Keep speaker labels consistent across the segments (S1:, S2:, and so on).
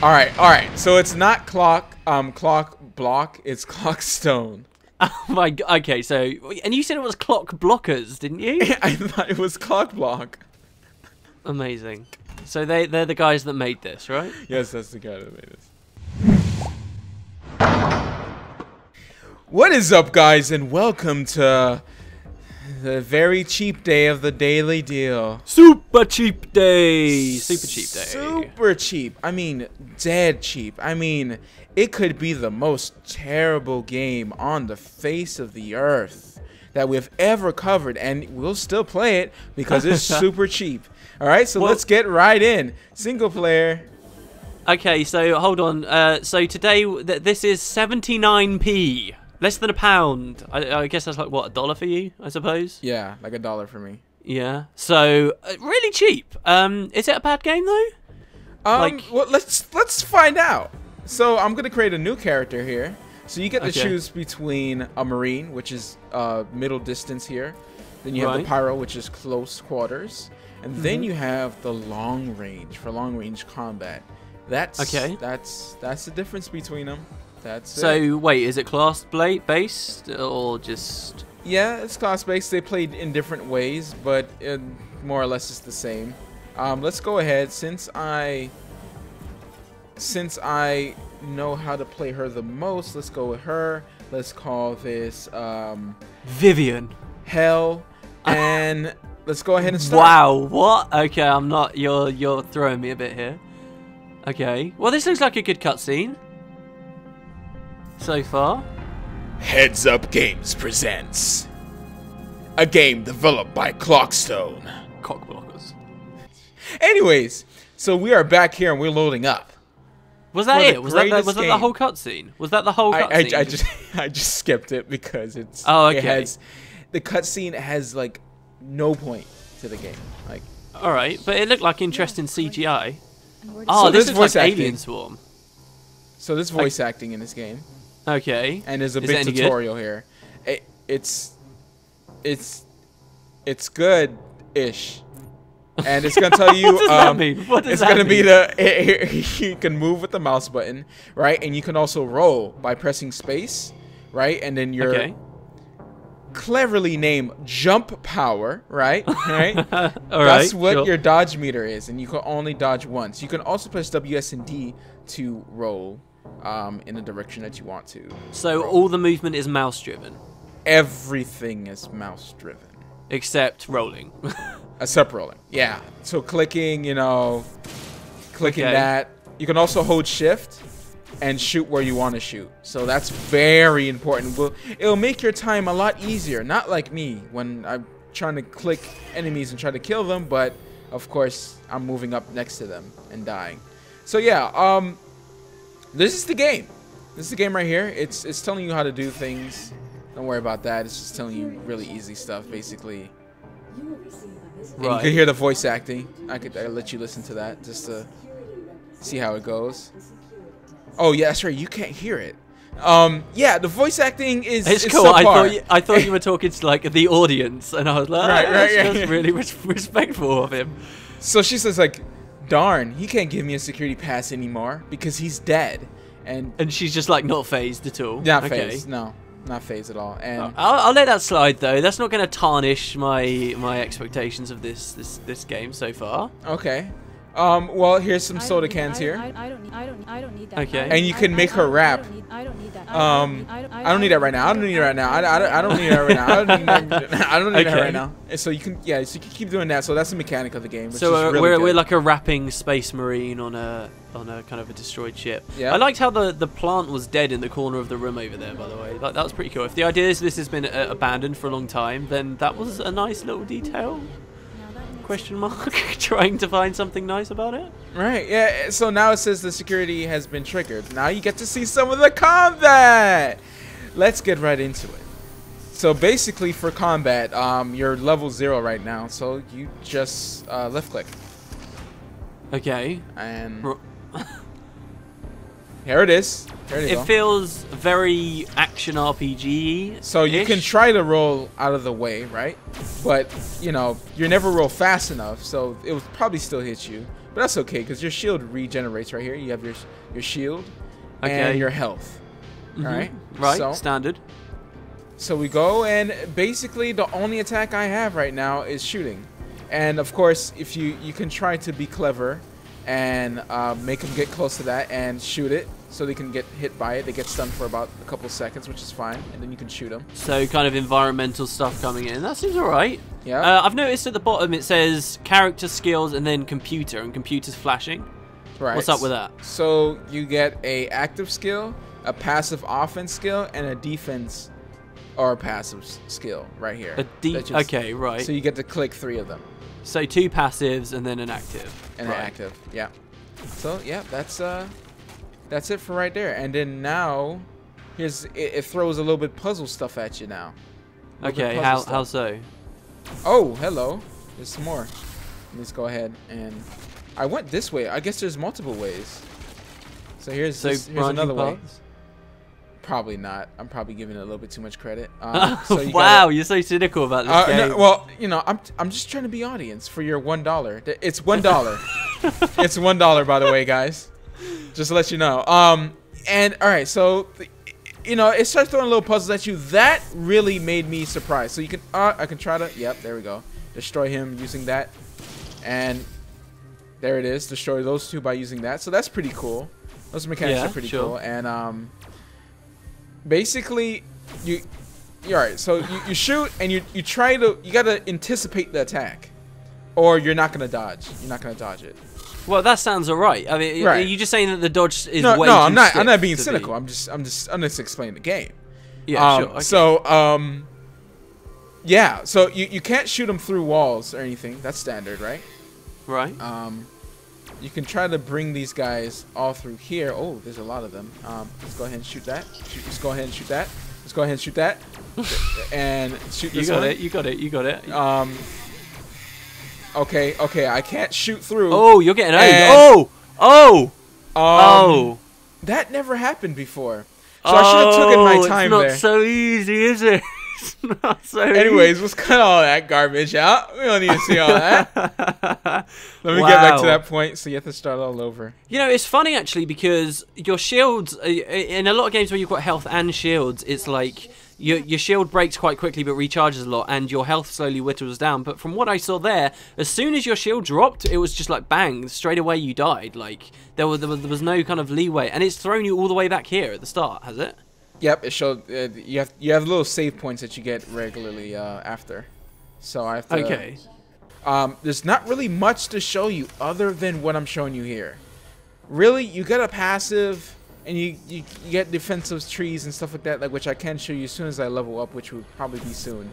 S1: All right. So it's not clock block. It's Clockstone.
S2: Oh my god. Okay, so and you said it was clock blockers, didn't you?
S1: I thought it was clock block.
S2: Amazing. So they're the guys that made this, right?
S1: Yes, that's the guy that made this. What is up, guys, and welcome to the very cheap day of the daily deal.
S2: Super cheap day. Super cheap day.
S1: Super cheap. I mean, dead cheap. I mean, it could be the most terrible game on the face of the earth that we've ever covered, and we'll still play it because it's super cheap. All right, so let's get right in. Single player.
S2: Okay, so hold on. So today, this is 79p. Less than £1. I guess that's like, what, $1 for you, I suppose?
S1: Yeah, like $1 for me.
S2: Yeah. So, really cheap. Is it a bad game, though?
S1: Well, let's find out. So I'm gonna create a new character here. So you get to
S2: Okay.
S1: choose between a Marine, which is middle distance here. Then you have the Pyro, which is close quarters. And then you have the long range for long range combat. That's the difference between them. That's it.
S2: So, wait, is it class based or just...
S1: Yeah, it's class based. They played in different ways, but more or less it's the same. Let's go ahead. Since I know how to play her the most, let's go with her. Let's call this
S2: Vivian.
S1: Hell, and let's go ahead and start.
S2: Wow, what? Okay, I'm not... You're throwing me a bit here. Okay. Well, this looks like a good cutscene. So far.
S1: Heads Up Games presents a game developed by Clockstone.
S2: Cock blockers.
S1: Anyways, so we are back here and we're loading up.
S2: Was that it? Was that
S1: greatest
S2: the
S1: game.
S2: whole cutscene? Was that the whole cutscene?
S1: I just skipped it because it's
S2: okay.
S1: The cutscene has like no point to the game. Like,
S2: all right, but it looked like interesting CGI.
S1: So
S2: Oh, this
S1: there's
S2: is
S1: voice
S2: like
S1: acting.
S2: Alien Swarm.
S1: so there's voice acting in this game,
S2: Okay.
S1: and there's a
S2: Is
S1: big
S2: it any good?
S1: tutorial here. It's good-ish. And it's gonna tell you.
S2: What does that mean? What does
S1: it's
S2: that
S1: gonna be
S2: mean?
S1: you can move with the mouse button, right? And you can also roll by pressing space, right? And then your
S2: Okay.
S1: cleverly named jump power, right? Right.
S2: All
S1: That's
S2: right.
S1: what
S2: sure.
S1: your dodge meter is, and you can only dodge once. You can also press WS and D to roll in the direction that you want to.
S2: So all the movement is mouse driven,
S1: Everything is mouse driven.
S2: except rolling.
S1: Except rolling. Yeah. So clicking, clicking
S2: Okay.
S1: that. You can also hold shift and shoot where you want to shoot. So that's very important. It'll make your time a lot easier. Not like me when I'm trying to click enemies and try to kill them, but of course I'm moving up next to them and dying. So yeah, this is the game. This is the game right here. It's telling you how to do things. Don't worry about that. It's just telling you really easy stuff, basically. And you can hear the voice acting. I could let you listen to that just to see how it goes. Oh yeah, that's right. You can't hear it. Yeah, the voice acting is
S2: It's
S1: is
S2: cool.
S1: subpar.
S2: I thought you were talking to like the audience, and I was like,
S1: Right,
S2: that's
S1: yeah.
S2: really respectful of him.
S1: So she says like, "Darn, he can't give me a security pass anymore because he's dead." And
S2: And she's just like not phased at all.
S1: not
S2: Okay.
S1: phased. No, not phased at all. And
S2: I'll let that slide though. That's not going to tarnish my expectations of this game so far.
S1: okay. Well, here's some soda cans here.
S3: I don't need that.
S2: Okay.
S1: And you can make her rap.
S3: I don't need that.
S1: I don't need that right now. I don't need it right now. I don't need that right now. I don't need that
S2: Okay.
S1: right now. And so you can keep doing that. So that's the mechanic of the game. Which
S2: So
S1: is really
S2: we're
S1: good.
S2: like a rapping space marine on a kind of a destroyed ship.
S1: Yeah.
S2: I liked how the plant was dead in the corner of the room over there. By the way, that was pretty cool. If the idea is this has been abandoned for a long time, then that was a nice little detail. Question mark? Trying to find something nice about it.
S1: Right, yeah, so now it says the security has been triggered. Now you get to see some of the combat! Let's get right into it. So basically for combat, you're level 0 right now, so you just left click.
S2: Okay.
S1: And Here it is. There you
S2: It
S1: go.
S2: feels very action RPG.
S1: So you can try to roll out of the way, right? But, you know, you never roll fast enough, so it will probably still hit you. But that's okay, because your shield regenerates right here. You have your shield and your health. All right?
S2: Right, standard.
S1: So we go, and basically the only attack I have right now is shooting. And, of course, if you can try to be clever and make them get close to that and shoot it so they can get hit by it. They get stunned for about a couple seconds, which is fine, and then you can shoot them.
S2: So kind of environmental stuff coming in. That seems alright.
S1: Yeah.
S2: I've noticed at the bottom it says character skills and then computer, and computer's flashing.
S1: Right.
S2: What's up with that?
S1: So you get a active skill, a passive offense skill, and a defense or passive skill right here.
S2: Okay, right.
S1: So you get to click 3 of them.
S2: So 2 passives and then an active.
S1: And an active, yeah. So yeah, that's it for right there. And then now, it throws a little bit puzzle stuff at you now.
S2: Okay, how so?
S1: Oh, hello. There's some more. Let's go ahead and I went this way. I guess there's multiple ways. So here's another way. Probably not. I'm probably giving it a little bit too much credit. So
S2: wow, you're so cynical about this game.
S1: No, well, you know, I'm just trying to be audience for your $1. It's $1. It's $1, by the way, guys. Just to let you know. And all right, so you know, it starts throwing little puzzles at you. That really made me surprised. So you can, I can try to. Yep, there we go. Destroy him using that, and there it is. Destroy those 2 by using that. So that's pretty cool. Those mechanics are pretty cool. And basically, all right. So you shoot and you gotta anticipate the attack, or you're not gonna dodge. You're not gonna dodge it.
S2: Well, that sounds alright. I mean, are you just saying that the dodge is way too
S1: I'm not. I'm not
S2: stiff
S1: being
S2: to
S1: cynical.
S2: be?
S1: I'm just explaining the game.
S2: Yeah, sure. Okay.
S1: So yeah. So you can't shoot them through walls or anything. That's standard, right?
S2: Right.
S1: You can try to bring these guys all through here. Oh, there's a lot of them. Let's go ahead and shoot that. Let's go ahead and shoot that. Let's go ahead and shoot that. And shoot this one.
S2: You got it.
S1: Okay, I can't shoot through.
S2: Oh, you're getting owned. Oh.
S1: That never happened before. So I should have taken my time there.
S2: It's not so easy, is it? It's not so
S1: Anyways, let's cut all that garbage out. We don't need to see all that. Let me get back to that point, so you have to start all over.
S2: You know, it's funny actually because your shields, in a lot of games where you've got health and shields, it's like your shield breaks quite quickly but recharges a lot, and your health slowly whittles down. But from what I saw there, as soon as your shield dropped, it was just like bang, straight away you died. Like there was no kind of leeway, and it's thrown you all the way back here at the start, has it?
S1: Yep, it showed. You have little save points that you get regularly after. So I have to.
S2: Okay.
S1: There's not really much to show you other than what I'm showing you here. Really, you get a passive, and you get defensive trees and stuff like that, like which I can show you as soon as I level up, which will probably be soon.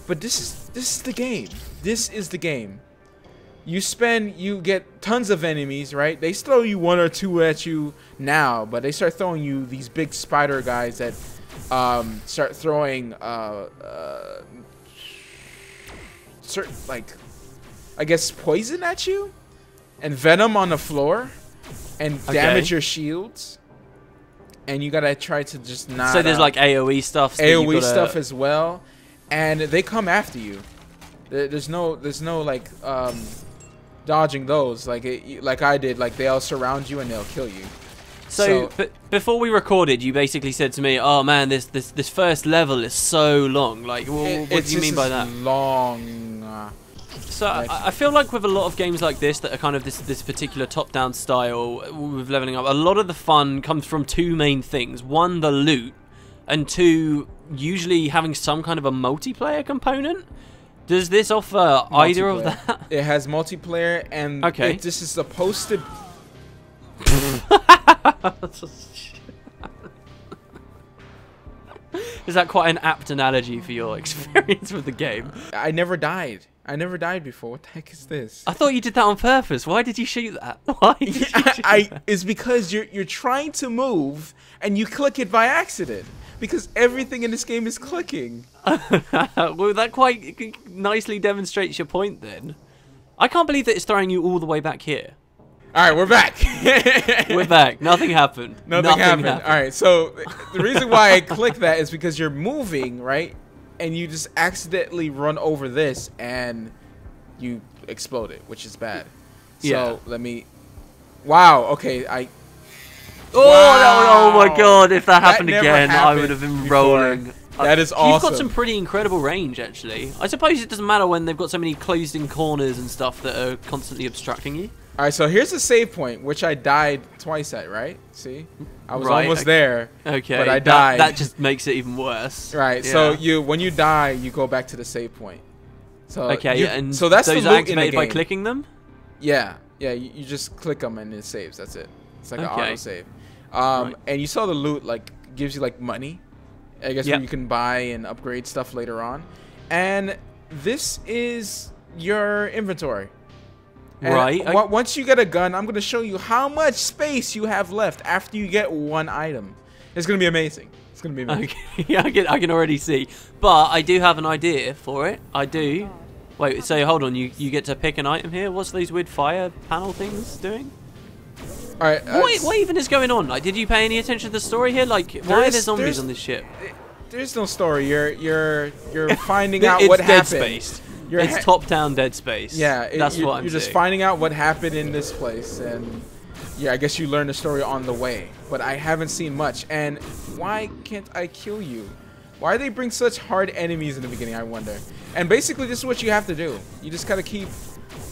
S1: But this is the game. This is the game. You get tons of enemies, right? They throw you 1 or 2 at you now, but they start throwing you these big spider guys that start throwing certain, like, I guess poison at you and venom on the floor and damage your shields. And you gotta try to just not.
S2: So there's like AOE stuff.
S1: AOE stuff as well, and they come after you. There's no like dodging those like I did. Like they'll surround you and they'll kill you.
S2: So before we recorded, you basically said to me, "Oh man, this first level is so long." Like, what do you mean by that?
S1: Long.
S2: So I feel like with a lot of games like this that are kind of this particular top-down style with leveling up, a lot of the fun comes from 2 main things: 1, the loot, and 2, usually having some kind of a multiplayer component. Does this offer either of that?
S1: It has multiplayer, and this is supposed to.
S2: Is that quite an apt analogy for your experience with the game?
S1: I never died. I never died before. What the heck is this?
S2: I thought you did that on purpose. Why did you shoot that? Why did you shoot that?
S1: It's because you're trying to move and you click it by accident. Because everything in this game is clicking.
S2: Well, that quite nicely demonstrates your point then. I can't believe that it's throwing you all the way back here.
S1: All right, we're back.
S2: We're back. Nothing happened.
S1: Nothing happened. All right, so the reason why I clicked that is because you're moving, right? And you just accidentally run over this and you explode it, which is bad.
S2: Yeah.
S1: So let me. Wow. Okay.
S2: Oh my God! If that happened
S1: never
S2: again, I
S1: happened
S2: would have been
S1: before.
S2: rolling.
S1: That is
S2: You've
S1: awesome.
S2: got some pretty incredible range, actually. I suppose it doesn't matter when they've got so many closed-in corners and stuff that are constantly obstructing you.
S1: All right. So here's the save point, which I died twice at. Right? See, I was
S2: Right,
S1: almost
S2: okay.
S1: there.
S2: Okay,
S1: But I died.
S2: That just makes it even worse.
S1: Right.
S2: Yeah.
S1: So when you die, you go back to the save point. So
S2: Okay, and
S1: so that's
S2: those
S1: the
S2: are
S1: loot in the
S2: activated by
S1: game.
S2: clicking them.
S1: Yeah. Yeah. You just click them and it saves. That's it. It's like an
S2: Okay.
S1: auto save.
S2: Right.
S1: And you saw the loot like gives you like money, I guess,
S2: Yep.
S1: where you can buy and upgrade stuff later on. And this is your inventory. And
S2: Right.
S1: Once you get a gun, I'm gonna show you how much space you have left after you get one item. It's gonna be amazing. It's gonna be amazing.
S2: Okay, yeah, I can already see. But I do have an idea for it. I do. Wait, so hold on. You get to pick an item here. What's those weird fire panel things doing?
S1: All right.
S2: What even is going on? Like, did you pay any attention to the story here? Like, why are there zombies
S1: there's-
S2: on this ship?
S1: There's no story. You're finding out
S2: It's
S1: what
S2: Dead
S1: happened.
S2: Space.
S1: You're
S2: It's top-down Dead Space.
S1: Yeah,
S2: that's
S1: you're,
S2: what I'm
S1: you're just
S2: saying.
S1: finding out what happened in this place, and yeah, I guess you learn the story on the way. But I haven't seen much. And why can't I kill you? Why do they bring such hard enemies in the beginning? I wonder. And basically, this is what you have to do. You just gotta keep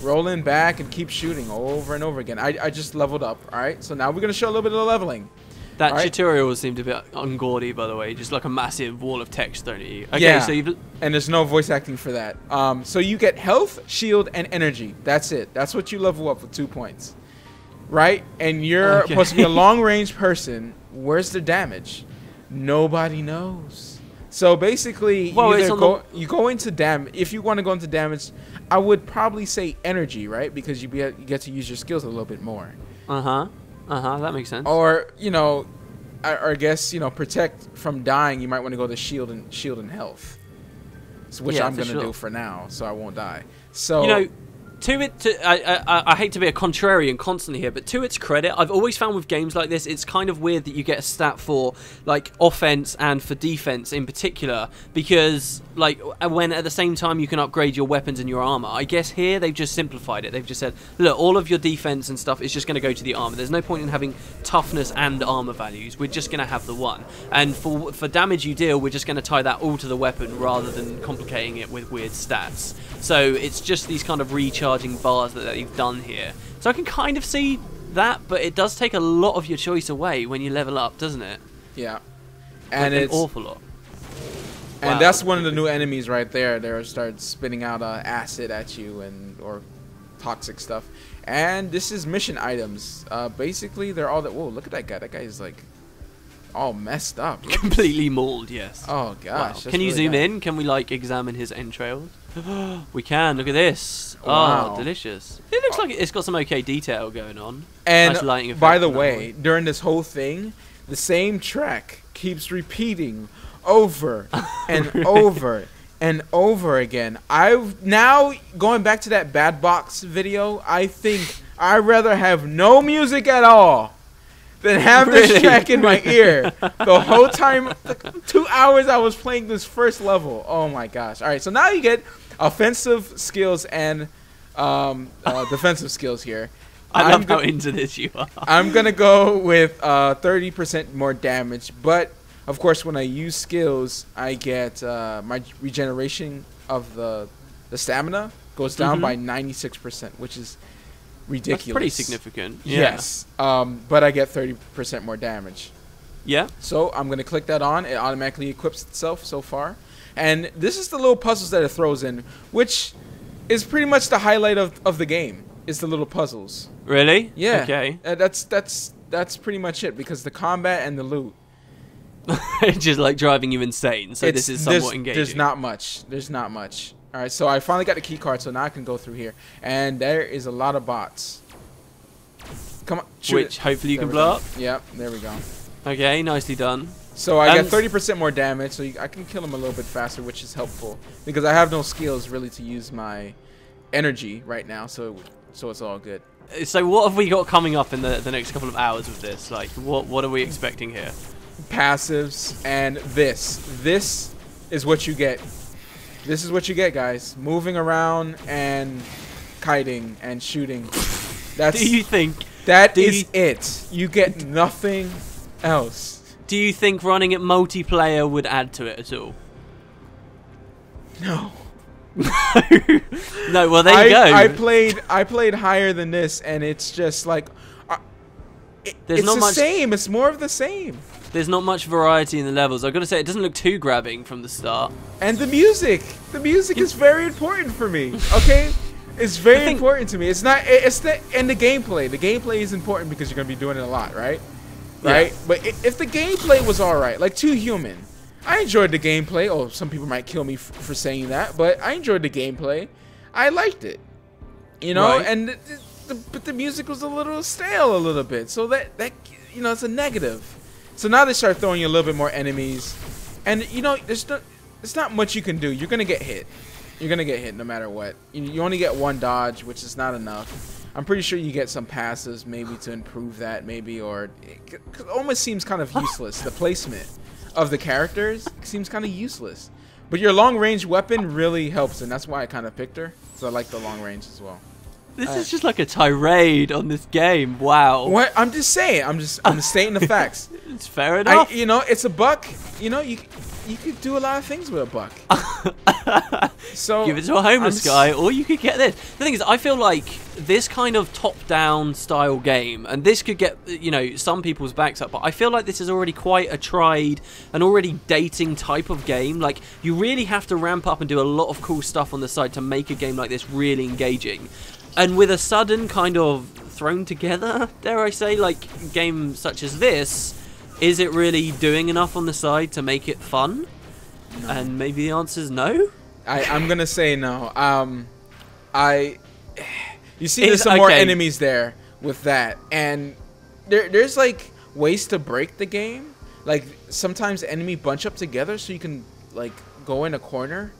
S1: rolling back and keep shooting over and over again. I just leveled up. All right, so now we're gonna show a little bit of the leveling.
S2: That
S1: Alright.
S2: tutorial seemed a bit ungaudy, by the way. Just like a massive wall of text thrown at you. Okay,
S1: Yeah.
S2: so you've...
S1: And there's no voice acting for that. So you get health, shield, and energy. That's it. That's what you level up with 2 points. Right? And you're
S2: Okay.
S1: supposed to be a long-range person. Where's the damage? Nobody knows. So basically,
S2: Well, it's
S1: either
S2: on
S1: you go into damage. If you want to go into damage, I would probably say energy, right? Because you get to use your skills a little bit more.
S2: That makes sense.
S1: Or, I guess, protect from dying, you might want to go to shield and health. Which
S2: Yeah,
S1: I'm
S2: for
S1: going to
S2: sure.
S1: do for now, so I won't die. So,
S2: I hate to be a contrarian constantly here, but to its credit, I've always found with games like this, it's kind of weird that you get a stat for like offense and for defense in particular, because like when at the same time you can upgrade your weapons and your armor. I guess here they've just simplified it. They've just said, look, all of your defense and stuff is just going to go to the armor. There's no point in having toughness and armor values. We're just going to have the one. And for damage you deal, we're just going to tie that all to the weapon rather than complicating it with weird stats. So it's just these kind of recharging bars that they've done here. So I can kind of see that, but it does take a lot of your choice away when you level up, doesn't it?
S1: yeah.
S2: Like
S1: And
S2: an
S1: it's
S2: awful lot.
S1: and
S2: Wow.
S1: that's one of the new enemies right there. They start spitting out acid at you or toxic stuff. And this is mission items. Basically, they're all that. Whoa, look at that guy. That guy is like all messed up. Look.
S2: Completely mauled, yes.
S1: Oh
S2: Wow.
S1: gosh.
S2: Can you zoom in? Can we like examine his entrails? We can. Look at this.
S1: Wow.
S2: Oh, delicious. It looks like it's got some okay detail going on.
S1: And
S2: Nice lighting
S1: by
S2: effect
S1: the
S2: on that
S1: way, during this whole thing, the same track keeps repeating over and over and over again. I've now going back to that Bad Box video. I think I'd rather have no music at all than have this
S2: Really?
S1: track in my ear the whole time. The 2 hours I was playing this first level. Oh my gosh! All right, so now you get offensive skills and defensive skills here.
S2: I love how into this you are.
S1: I'm gonna go with 30% more damage, but of course, when I use skills, I get my regeneration of the stamina goes down by 96%, which is ridiculous.
S2: That's pretty significant. Yeah.
S1: Yes, but I get 30% more damage.
S2: Yeah.
S1: So I'm gonna click that on. It automatically equips itself so far, and this is the little puzzles that it throws in, which is pretty much the highlight of the game. Is the little puzzles.
S2: Really?
S1: Yeah.
S2: Okay.
S1: That's pretty much it, because the combat and the loot.
S2: Just like driving you insane. So this is somewhat engaging.
S1: There's not much. All right, so I finally got the key card, so now I can go through here, and there is a lot of bots. Come on, shoot
S2: Which
S1: it.
S2: hopefully you
S1: There
S2: can
S1: we
S2: blow
S1: go.
S2: up.
S1: Yep, there we go.
S2: Okay, nicely done.
S1: So I get
S2: And-
S1: 30% more damage, so I can kill him a little bit faster, which is helpful because I have no skills really to use my energy right now. So so it's all good.
S2: So what have we got coming up in the next couple of hours with this? Like, what are we expecting here?
S1: Passives and this is what you get. This is what you get, guys. Moving around and kiting and shooting. That's
S2: Do you think
S1: that is it. You get nothing else.
S2: Do you think running it multiplayer would add to it at all?
S1: No.
S2: No, well there you go.
S1: I played higher than this, and it's just like
S2: There's
S1: it's
S2: not
S1: the
S2: much.
S1: same. It's more of the same.
S2: There's not much variety in the levels. I've got to say, it doesn't look too grabbing from the start.
S1: And the music is very important for me. Okay, it's very important to me. It's not. It's the and the gameplay. The gameplay is important because you're gonna be doing it a lot, right? Right.
S2: Yeah.
S1: But if the gameplay was all right, like Too Human, I enjoyed the gameplay. Oh, some people might kill me for saying that, but I enjoyed the gameplay. I liked it. You know,
S2: Right.
S1: and but the music was a little stale, a little bit. So that you know, it's a negative. So now they start throwing you a little bit more enemies, and you know, there's not much you can do. You're gonna get hit. You're gonna get hit no matter what. You only get one dodge, which is not enough. I'm pretty sure you get some passives maybe to improve that, maybe, or it almost seems kind of useless. The placement of the characters seems kind of useless. But your long range weapon really helps, and that's why I kind of picked her. So I like the long range as well.
S2: This is just like a tirade on this game. Wow.
S1: What? I'm just saying. I'm stating the facts.
S2: It's fair enough.
S1: You know, it's a buck. You know, you could do a lot of things with a buck. So
S2: give it to a homeless guy, or you could get this. The thing is, I feel like this kind of top-down style game, and this could get, you know, some people's backs up, but I feel like this is already quite a tried and already dating type of game. Like, you really have to ramp up and do a lot of cool stuff on the side to make a game like this really engaging. And with a sudden kind of thrown together, dare I say, like game such as this, is it really doing enough on the side to make it fun? No. And maybe the answer is no.
S1: I'm gonna say no. You see, there's some more enemies there with that, and there's like ways to break the game. Like sometimes enemy bunch up together, so you can like go in a corner,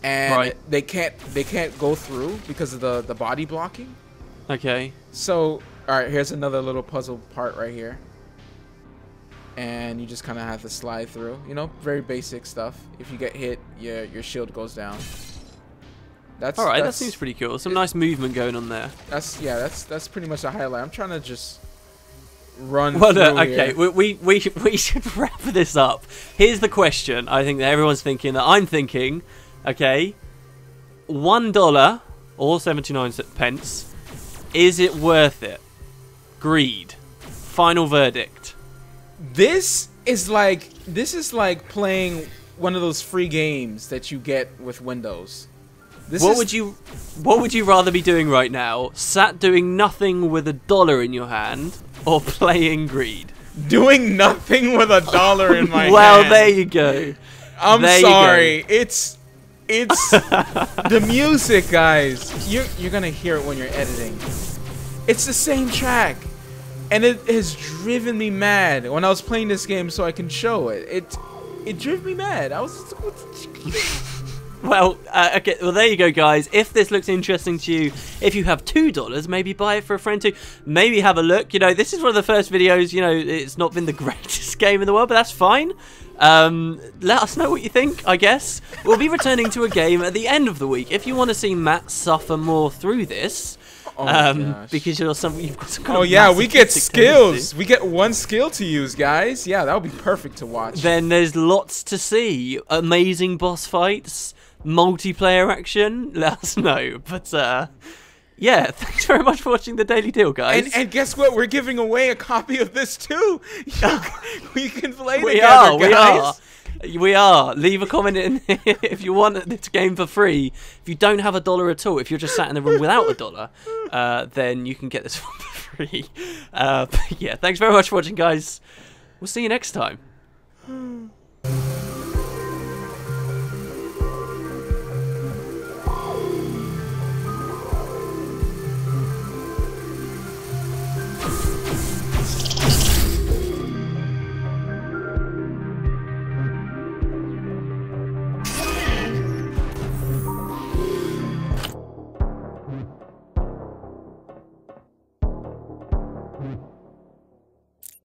S1: and they can't go through because of the body blocking.
S2: Okay.
S1: So all right, here's another little puzzle part right here. And you just kind of have to slide through, you know, very basic stuff. If you get hit, your shield goes down. That's all right.
S2: That seems pretty cool. Some nice movement going on there.
S1: That's pretty much a highlight. I'm trying to just run.
S2: Well,
S1: through
S2: okay,
S1: here.
S2: we should wrap this up. Here's the question. I think that everyone's thinking, that I'm thinking. Okay, $1 or 79 pence. Is it worth it? Greed. Final verdict.
S1: This is like playing one of those free games that you get with Windows.
S2: What would you rather be doing right now? Sat doing nothing with $1 in your hand, or playing Greed?
S1: Doing nothing with $1 in my hand.
S2: Well, there you go.
S1: I'm sorry. It's the music, guys. You're gonna hear it when you're editing. It's the same track. And it has driven me mad when I was playing this game, so I can show it. It drove me mad. I was.
S2: Well, okay. Well, there you go, guys. If this looks interesting to you, if you have $2, maybe buy it for a friend too. Maybe have a look. You know, this is one of the first videos. You know, it's not been the greatest game in the world, but that's fine. Let us know what you think. I guess we'll be returning to a game at the end of the week. If you want to see Matt suffer more through this. Because you've got some kind of
S1: yeah, we get skills.
S2: tendency.
S1: We get one skill to use, guys. Yeah, that would be perfect to watch.
S2: Then there's lots to see. Amazing boss fights, multiplayer action. Let us know. But yeah, thanks very much for watching The Daily Deal, guys.
S1: And guess what? We're giving away a copy of this too. We can play together, guys.
S2: We are. Leave a comment in if you want this game for free. If you don't have $1 at all, if you're just sat in the room without $1, then you can get this one for free. But yeah, thanks very much for watching, guys. We'll see you next time.